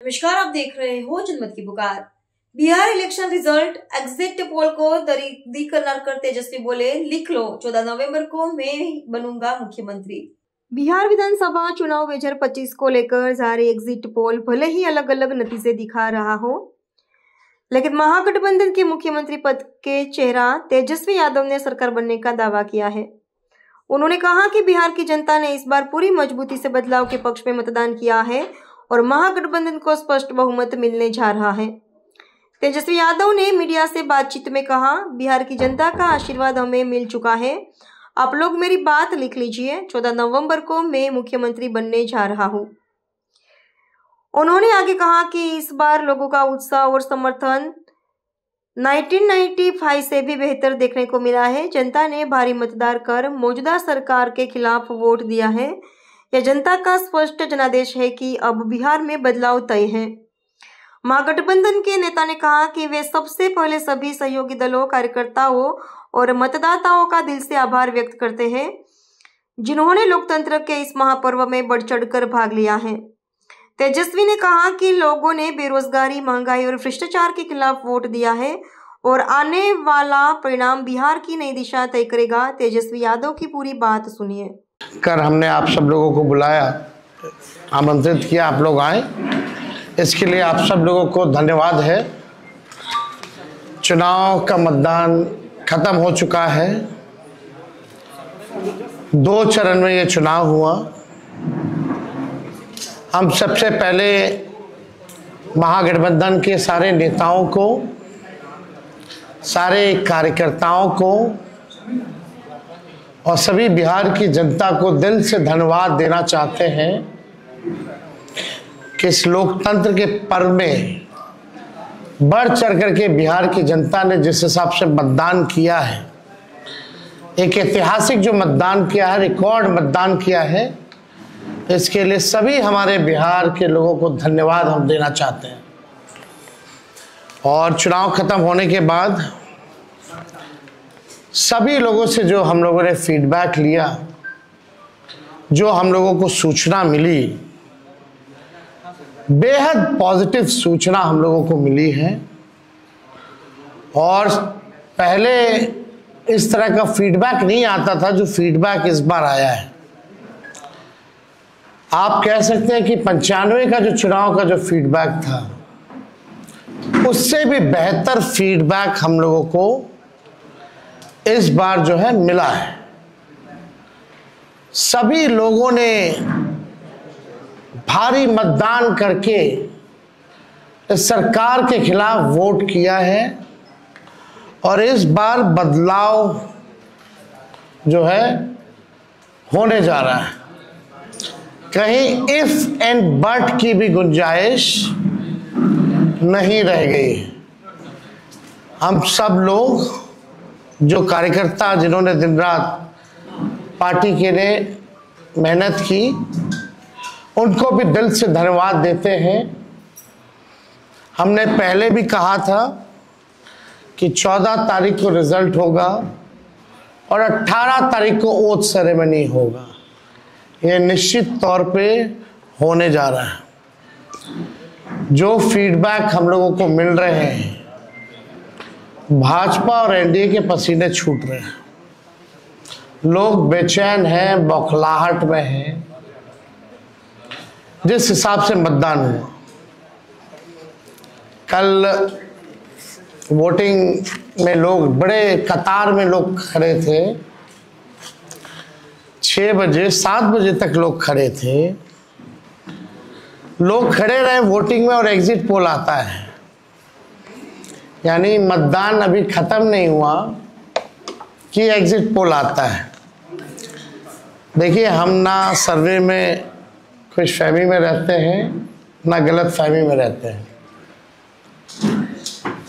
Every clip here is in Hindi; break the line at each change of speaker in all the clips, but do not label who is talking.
नमस्कार, आप देख रहे हो जनमत की पुकार। Bihar election result exit poll को दरकिनार कर तेजस्वी बोले, लिख लो 14 नवंबर को मैं बनूंगा मुख्यमंत्री। बिहार विधानसभा चुनाव 2025 को लेकर जारी एग्जिट पोल भले ही अलग अलग नतीजे दिखा रहा हो, लेकिन महागठबंधन के मुख्यमंत्री पद के चेहरा तेजस्वी यादव ने सरकार बनने का दावा किया है। उन्होंने कहा कि बिहार की जनता ने इस बार पूरी मजबूती से बदलाव के पक्ष में मतदान किया है और महागठबंधन को स्पष्ट बहुमत मिलने जा रहा है। तेजस्वी यादव ने मीडिया से बातचीत में कहा, बिहार की जनता का आशीर्वाद हमें मिल चुका है। आप लोग मेरी बात लिख लीजिए, 14 नवंबर को मैं मुख्यमंत्री बनने जा रहा हूं। उन्होंने आगे कहा कि इस बार लोगों का उत्साह और समर्थन 1995 से भी बेहतर देखने को मिला है। जनता ने भारी मतदान कर मौजूदा सरकार के खिलाफ वोट दिया है। यह जनता का स्पष्ट जनादेश है कि अब बिहार में बदलाव तय है। महागठबंधन के नेता ने कहा कि वे सबसे पहले सभी सहयोगी दलों, कार्यकर्ताओं और मतदाताओं का दिल से आभार व्यक्त करते हैं, जिन्होंने लोकतंत्र के इस महापर्व में बढ़ चढ़कर भाग लिया है। तेजस्वी ने कहा कि लोगों ने बेरोजगारी, महंगाई और भ्रष्टाचार के खिलाफ वोट दिया है और आने वाला परिणाम बिहार की नई दिशा तय करेगा। तेजस्वी यादव की पूरी बात सुनिए।
कर हमने आप सब लोगों को बुलाया, आमंत्रित किया, आप लोग आए, इसके लिए आप सब लोगों को धन्यवाद है। चुनाव का मतदान खत्म हो चुका है। 2 चरण में ये चुनाव हुआ। हम सबसे पहले महागठबंधन के सारे नेताओं को, सारे कार्यकर्ताओं को और सभी बिहार की जनता को दिल से धन्यवाद देना चाहते हैं कि इस लोकतंत्र के पर्व में बढ़ चढ़ करके बिहार की जनता ने जिस हिसाब से मतदान किया है, एक ऐतिहासिक जो मतदान किया है, रिकॉर्ड मतदान किया है, इसके लिए सभी हमारे बिहार के लोगों को धन्यवाद हम देना चाहते हैं। और चुनाव खत्म होने के बाद सभी लोगों से जो हम लोगों ने फीडबैक लिया, जो हम लोगों को सूचना मिली, बेहद पॉजिटिव सूचना हम लोगों को मिली है। और पहले इस तरह का फीडबैक नहीं आता था जो फीडबैक इस बार आया है। आप कह सकते हैं कि 95 का जो चुनाव का जो फीडबैक था, उससे भी बेहतर फीडबैक हम लोगों को इस बार जो है मिला है। सभी लोगों ने भारी मतदान करके इस सरकार के खिलाफ वोट किया है और इस बार बदलाव जो है होने जा रहा है। कहीं इफ एंड बट की भी गुंजाइश नहीं रह गई। हम सब लोग जो कार्यकर्ता, जिन्होंने दिन रात पार्टी के लिए मेहनत की, उनको भी दिल से धन्यवाद देते हैं। हमने पहले भी कहा था कि 14 तारीख को रिजल्ट होगा और 18 तारीख को ओथ सेरेमनी होगा। ये निश्चित तौर पे होने जा रहा है। जो फीडबैक हम लोगों को मिल रहे हैं, भाजपा और एनडीए के पसीने छूट रहे हैं। लोग बेचैन हैं, बौखलाहट में हैं। जिस हिसाब से मतदान हुआ, कल वोटिंग में लोग बड़े कतार में लोग खड़े थे। 6 बजे 7 बजे तक लोग खड़े थे। लोग खड़े रहे वोटिंग में और एग्जिट पोल आता है, यानी मतदान अभी खत्म नहीं हुआ कि एग्जिट पोल आता है। देखिए, हम ना सर्वे में खुशफहमी में रहते हैं, ना गलत फहमी में रहते हैं।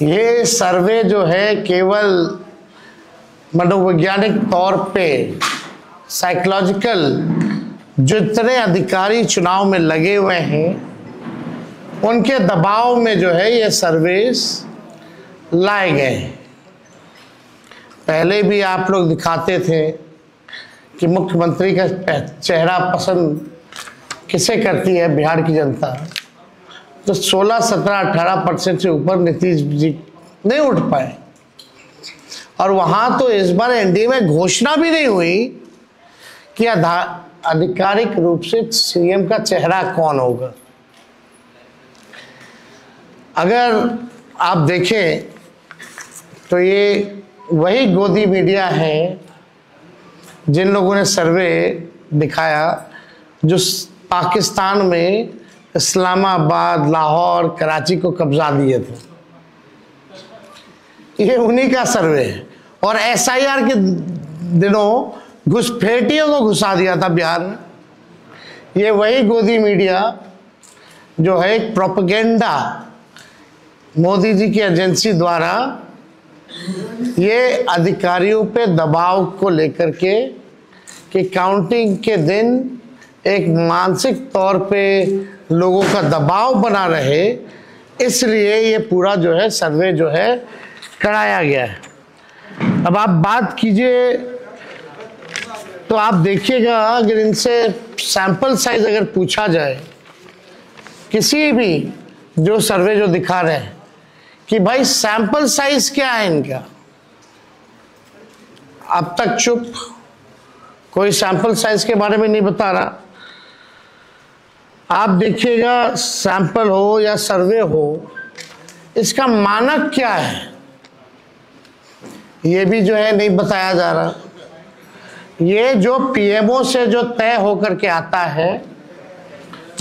ये सर्वे जो है केवल मनोवैज्ञानिक तौर पे, साइकोलॉजिकल, जितने अधिकारी चुनाव में लगे हुए हैं उनके दबाव में जो है ये सर्वेस लाए गए। पहले भी आप लोग दिखाते थे कि मुख्यमंत्री का चेहरा पसंद किसे करती है बिहार की जनता, तो 16, 17, 18% से ऊपर नीतीश जी नहीं उठ पाए। और वहां तो इस बार एनडीए में घोषणा भी नहीं हुई कि आधिकारिक रूप से सीएम का चेहरा कौन होगा। अगर आप देखें तो ये वही गोदी मीडिया है जिन लोगों ने सर्वे दिखाया जो पाकिस्तान में इस्लामाबाद, लाहौर, कराची को कब्जा दिए थे। ये उन्हीं का सर्वे है। और एसआईआर के दिनों घुसपैठियों को घुसा दिया था बिहार में। ये वही गोदी मीडिया जो है एक प्रोपेगेंडा मोदी जी की एजेंसी द्वारा ये अधिकारियों पे दबाव को लेकर के कि काउंटिंग के दिन एक मानसिक तौर पे लोगों का दबाव बना रहे, इसलिए ये पूरा जो है सर्वे जो है कराया गया है। अब आप बात कीजिए तो आप देखिएगा, अगर इनसे सैंपल साइज अगर पूछा जाए, किसी भी जो सर्वे जो दिखा रहे हैं कि भाई सैंपल साइज क्या है इनका, अब तक चुप, कोई सैंपल साइज के बारे में नहीं बता रहा। आप देखिएगा सैंपल हो या सर्वे हो, इसका मानक क्या है ये भी जो है नहीं बताया जा रहा। ये जो पीएमओ से जो तय होकर के आता है,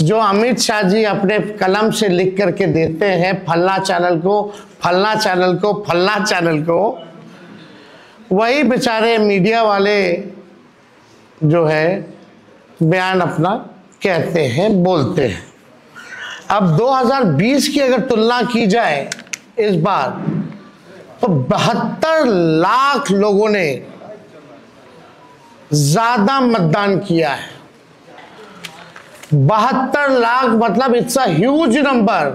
जो अमित शाह जी अपने कलम से लिख करके देते हैं फल्ला चैनल को, फल्ला चैनल को, फल्ला चैनल को, वही बेचारे मीडिया वाले जो है बयान अपना कहते हैं, बोलते हैं। अब 2020 की अगर तुलना की जाए इस बार, तो 72 लाख लोगों ने ज्यादा मतदान किया है। 72 लाख मतलब इट्स अ ह्यूज नंबर,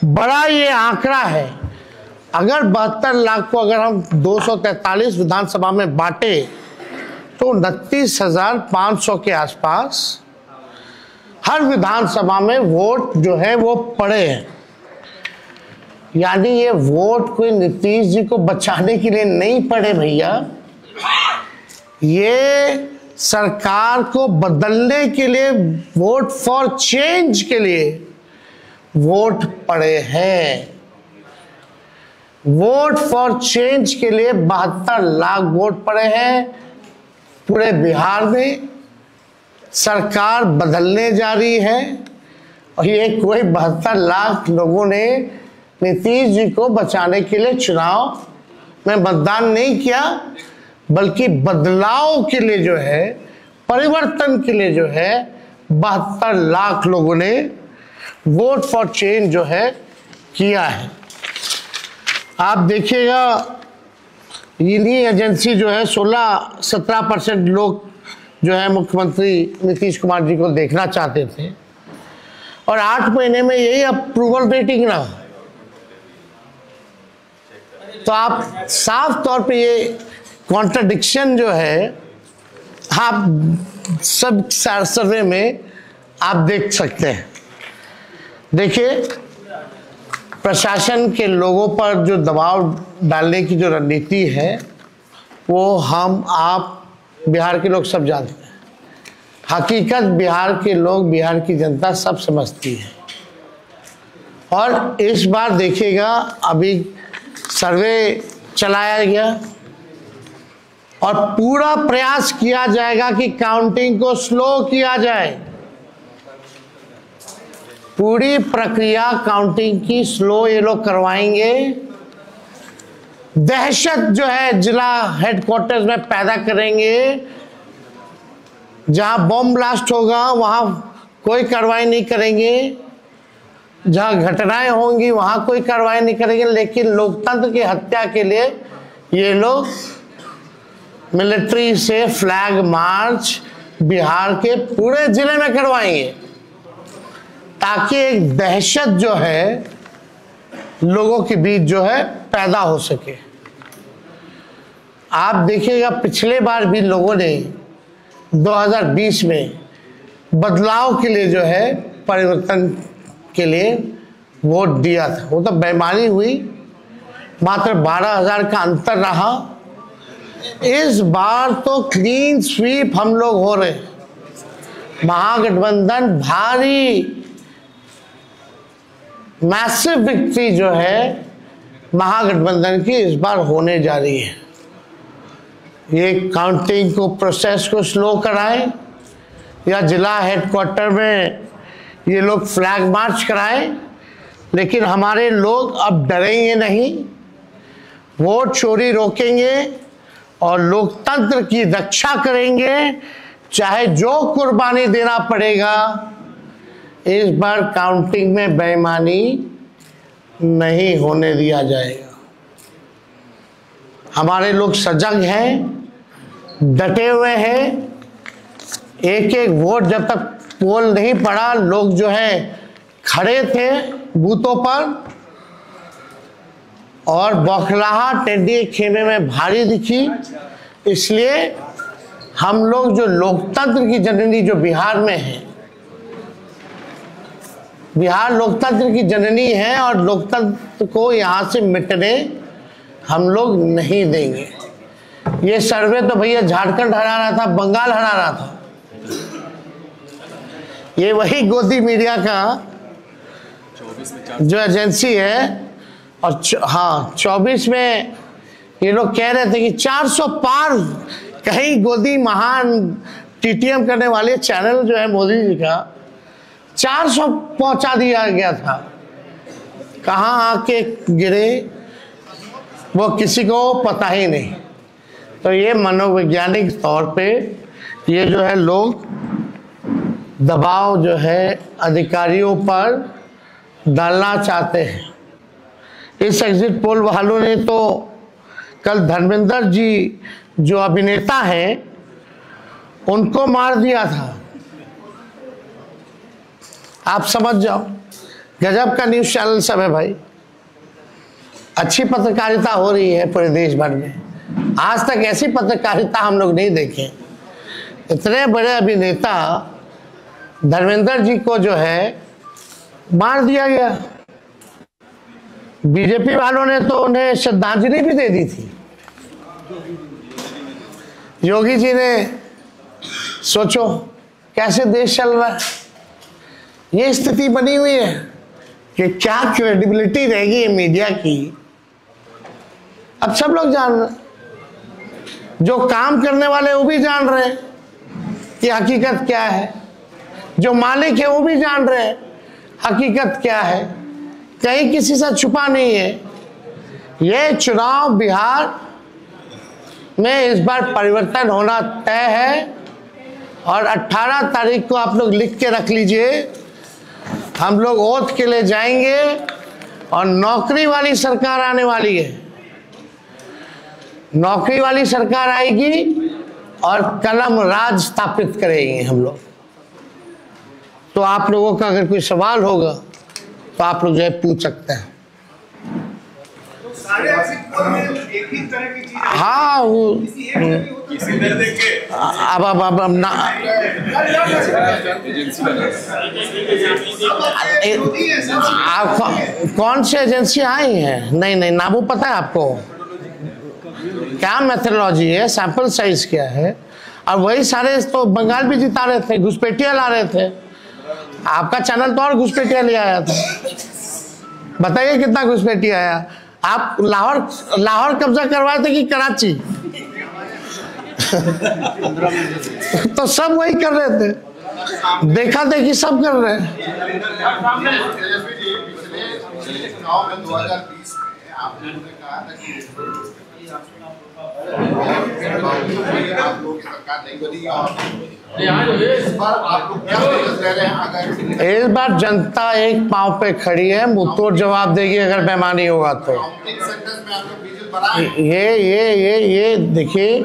बड़ा ये आंकड़ा है। अगर 72 लाख को अगर हम 243 विधानसभा में बांटे तो 29,500 के आसपास हर विधानसभा में वोट जो है वो पड़े हैं। यानी ये वोट कोई नीतीश जी को बचाने के लिए नहीं पड़े भैया, ये सरकार को बदलने के लिए, वोट फॉर चेंज के लिए वोट पड़े हैं। वोट फॉर चेंज के लिए 72 लाख वोट पड़े हैं। पूरे बिहार में सरकार बदलने जा रही है और ये कोई 72 लाख लोगों ने नीतीश जी को बचाने के लिए चुनाव में मतदान नहीं किया, बल्कि बदलाव के लिए जो है, परिवर्तन के लिए जो है 72 लाख लोगों ने वोट फॉर चेंज जो है किया है। आप देखिएगा इन्हीं एजेंसी जो है 16-17% लोग जो है मुख्यमंत्री नीतीश कुमार जी को देखना चाहते थे और 8 महीने में यही अप्रूवल रेटिंग रहा। तो आप साफ तौर पे ये कॉन्ट्रडिक्शन जो है आप सब सर्वे में आप देख सकते हैं। देखिए, प्रशासन के लोगों पर जो दबाव डालने की जो रणनीति है वो हम आप बिहार के लोग सब जानते हैं। हकीकत बिहार के लोग, बिहार की जनता सब समझती है। और इस बार देखिएगा, अभी सर्वे चलाया गया और पूरा प्रयास किया जाएगा कि काउंटिंग को स्लो किया जाए। पूरी प्रक्रिया काउंटिंग की स्लो ये लोग करवाएंगे। दहशत जो है जिला हेडक्वार्टर्स में पैदा करेंगे। जहां बॉम्ब ब्लास्ट होगा वहां कोई कार्रवाई नहीं करेंगे, जहां घटनाएं होंगी वहां कोई कार्रवाई नहीं करेंगे। लेकिन लोकतंत्र की हत्या के लिए ये लोग मिलिट्री से फ्लैग मार्च बिहार के पूरे जिले में करवाएंगे, ताकि एक दहशत जो है लोगों के बीच जो है पैदा हो सके। आप देखिएगा, पिछले बार भी लोगों ने 2020 में बदलाव के लिए जो है, परिवर्तन के लिए वोट दिया था, वो तो बेईमानी हुई, मात्र 12,000 का अंतर रहा। इस बार तो क्लीन स्वीप हम लोग हो रहे, महागठबंधन भारी मैसिव विक्ट्री जो है महागठबंधन की इस बार होने जा रही है। ये काउंटिंग को प्रोसेस को स्लो कराएं या जिला हेडक्वार्टर में ये लोग फ्लैग मार्च कराएं, लेकिन हमारे लोग अब डरेंगे नहीं, वोट चोरी रोकेंगे और लोकतंत्र की रक्षा करेंगे, चाहे जो कुर्बानी देना पड़ेगा। इस बार काउंटिंग में बेईमानी नहीं होने दिया जाएगा। हमारे लोग सजग हैं, डटे हुए हैं। एक एक वोट जब तक पोल नहीं पड़ा, लोग जो है खड़े थे बूथों पर और बौखलाहट टेढ़ी खेमे में भारी दिखी। इसलिए हम लोग जो लोकतंत्र की जननी जो बिहार में है, बिहार लोकतंत्र की जननी है और लोकतंत्र को यहाँ से मिटने हम लोग नहीं देंगे। ये सर्वे तो भैया झारखंड हरा रहा था, बंगाल हरा रहा था। ये वही गोदी मीडिया का जो एजेंसी है, और हाँ 24 में ये लोग कह रहे थे कि 400 पार, कहीं गोदी महान टीटीएम करने वाले चैनल जो है मोदी जी का 400 पहुंचा दिया गया था। कहाँ आके गिरे वो किसी को पता ही नहीं। तो ये मनोवैज्ञानिक तौर पे ये जो है लोग दबाव जो है अधिकारियों पर डालना चाहते हैं। इस एग्जिट पोल वालों ने तो कल धर्मेंद्र जी जो अभिनेता हैं उनको मार दिया था। आप समझ जाओ, गजब का न्यूज चैनल सब है भाई। अच्छी पत्रकारिता हो रही है पूरे देश भर में। आज तक ऐसी पत्रकारिता हम लोग नहीं देखे। इतने बड़े अभिनेता धर्मेंद्र जी को जो है मार दिया गया। बीजेपी वालों ने तो उन्हें श्रद्धांजलि भी दे दी थी। योगी जी ने, सोचो कैसे देश चल रहा है। ये स्थिति बनी हुई है कि क्या क्रेडिबिलिटी रहेगी मीडिया की। अब सब लोग जान रहे, जो काम करने वाले वो भी जान रहे कि हकीकत क्या है, जो मालिक है वो भी जान रहे हकीकत क्या है। कहीं किसी से छुपा नहीं है। ये चुनाव बिहार में इस बार परिवर्तन होना तय है और 18 तारीख को आप लोग लिख के रख लीजिए। हम लोग ओथ के लिए जाएंगे और नौकरी वाली सरकार आने वाली है। नौकरी वाली सरकार आएगी और कलम राज स्थापित करेंगे हम लोग। तो आप लोगों का अगर कोई सवाल होगा तो आप लोग जो है पूछ सकते हैं। हाँ वो अब ना आप कौन सी एजेंसी आई है? नहीं ना वो पता है आपको क्या मेथोडोलॉजी है, सैंपल साइज क्या है। और वही सारे तो बंगाल भी जिता रहे थे, घुसपैठिया ला रहे थे। आपका चैनल तो और घुसपैठिया ले आया था। बताइए कितना घुसपैठिया आया। आप लाहौर कब्जा करवाए थे कि कराची? तो सब वही कर रहे थे, देखा देखी सब कर रहे हैं। इस बार जनता एक पांव पे खड़ी है, मुंहतोड़ जवाब देगी अगर बेईमानी होगा तो। ये देखिए,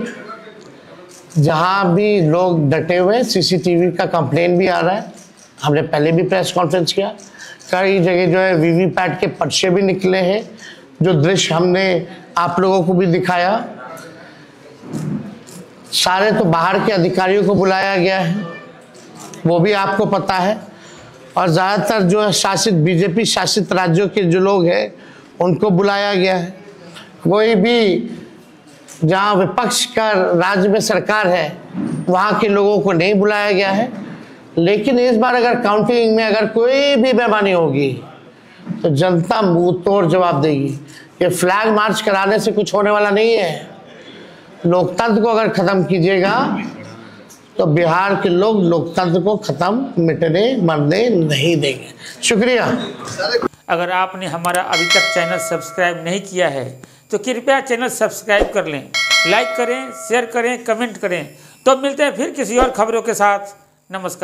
जहां भी लोग डटे हुए, सीसीटीवी का कंप्लेन भी आ रहा है। हमने पहले भी प्रेस कॉन्फ्रेंस किया, कई जगह जो है वीवीपैट के पर्चे भी निकले हैं, जो दृश्य हमने आप लोगों को भी दिखाया। सारे तो बाहर के अधिकारियों को बुलाया गया है, वो भी आपको पता है। और ज़्यादातर जो है शासित बीजेपी शासित राज्यों के जो लोग हैं उनको बुलाया गया है। कोई भी जहाँ विपक्ष का राज्य में सरकार है वहाँ के लोगों को नहीं बुलाया गया है। लेकिन इस बार अगर काउंटिंग में अगर कोई भी बेईमानी होगी तो जनता मुंह तोड़ जवाब देगी। ये फ्लैग मार्च कराने से कुछ होने वाला नहीं है। लोकतंत्र को अगर खत्म कीजिएगा तो बिहार के लोग लोकतंत्र को खत्म मिटने मरने नहीं देंगे। शुक्रिया।
अगर आपने हमारा अभी तक चैनल सब्सक्राइब नहीं किया है तो कृपया चैनल सब्सक्राइब कर लें, लाइक करें, शेयर करें, कमेंट करें। तो मिलते हैं फिर किसी और खबरों के साथ। नमस्कार।